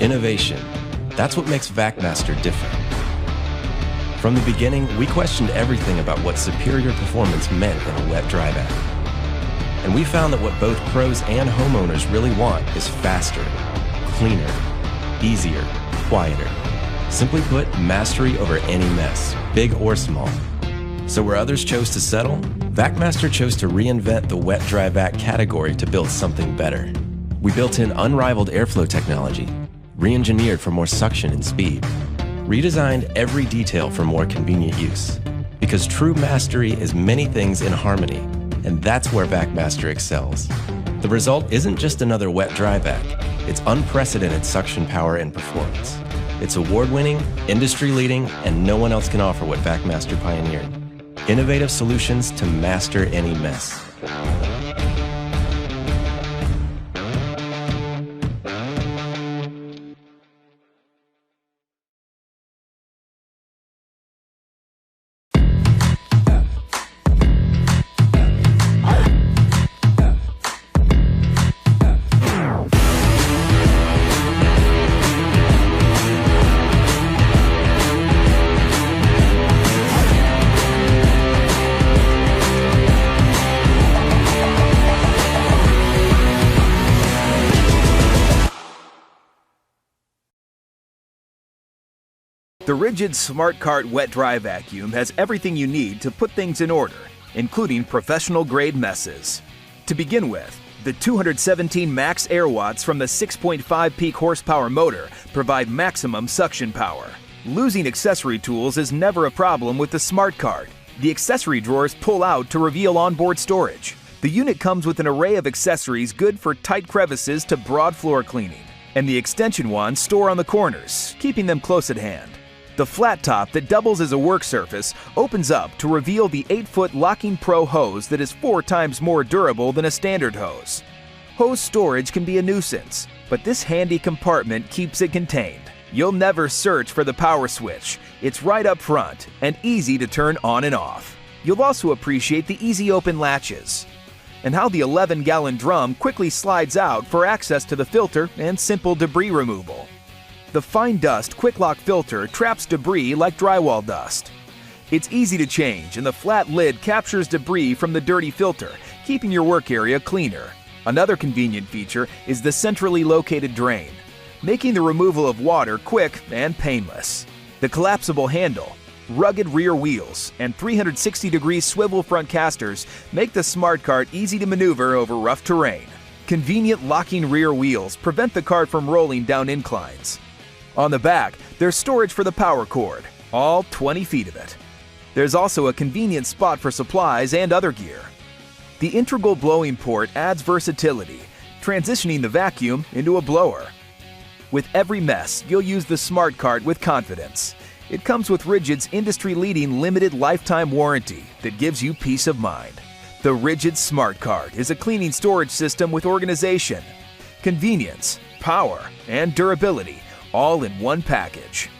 Innovation. That's what makes VacMaster different. From the beginning, we questioned everything about what superior performance meant in a wet-dry vac. And we found that what both pros and homeowners really want is faster, cleaner, easier, quieter. Simply put, mastery over any mess, big or small. So where others chose to settle, VacMaster chose to reinvent the wet-dry vac category to build something better. We built in unrivaled airflow technology, re-engineered for more suction and speed, redesigned every detail for more convenient use. Because true mastery is many things in harmony, and that's where VacMaster excels. The result isn't just another wet-dry vac, it's unprecedented suction power and performance. It's award-winning, industry-leading, and no one else can offer what VacMaster pioneered. Innovative solutions to master any mess. The Rigid Smart Cart Wet Dry Vacuum has everything you need to put things in order, including professional-grade messes. To begin with, the 217 max air watts from the 6.5 peak horsepower motor provide maximum suction power. Losing accessory tools is never a problem with the Smart Cart. The accessory drawers pull out to reveal onboard storage. The unit comes with an array of accessories good for tight crevices to broad floor cleaning, and the extension wands store on the corners, keeping them close at hand. The flat top that doubles as a work surface opens up to reveal the 8-foot Locking Pro hose that is 4 times more durable than a standard hose. Hose storage can be a nuisance, but this handy compartment keeps it contained. You'll never search for the power switch. It's right up front and easy to turn on and off. You'll also appreciate the easy open latches and how the 11-gallon drum quickly slides out for access to the filter and simple debris removal. The fine dust quick lock filter traps debris like drywall dust. It's easy to change, and the flat lid captures debris from the dirty filter, keeping your work area cleaner. Another convenient feature is the centrally located drain, making the removal of water quick and painless. The collapsible handle, rugged rear wheels, and 360-degree swivel front casters make the Smart Cart easy to maneuver over rough terrain. Convenient locking rear wheels prevent the cart from rolling down inclines. On the back, there's storage for the power cord, all 20 feet of it. There's also a convenient spot for supplies and other gear. The integral blowing port adds versatility, transitioning the vacuum into a blower. With every mess, you'll use the Smart Cart with confidence. It comes with Rigid's industry-leading limited lifetime warranty that gives you peace of mind. The Rigid Smart Cart is a cleaning storage system with organization, convenience, power, and durability, all in one package.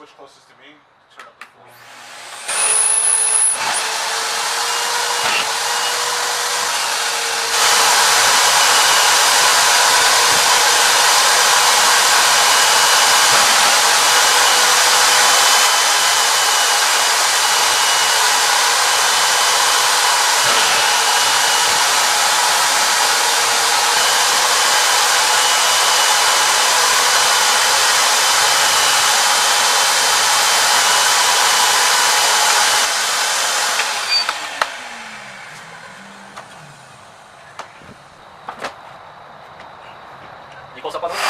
switch closest to me, turn up the floor. Ikaw sa panahon.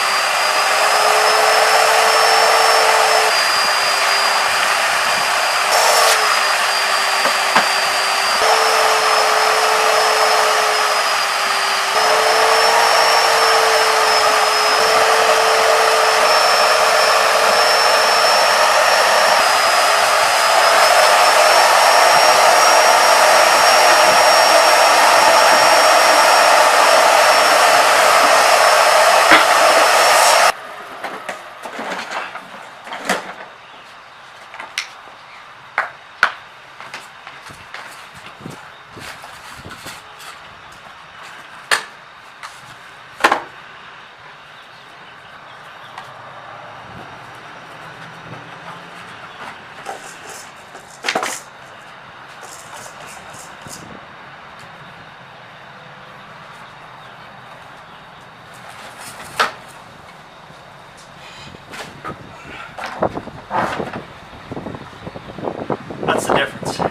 That's the difference.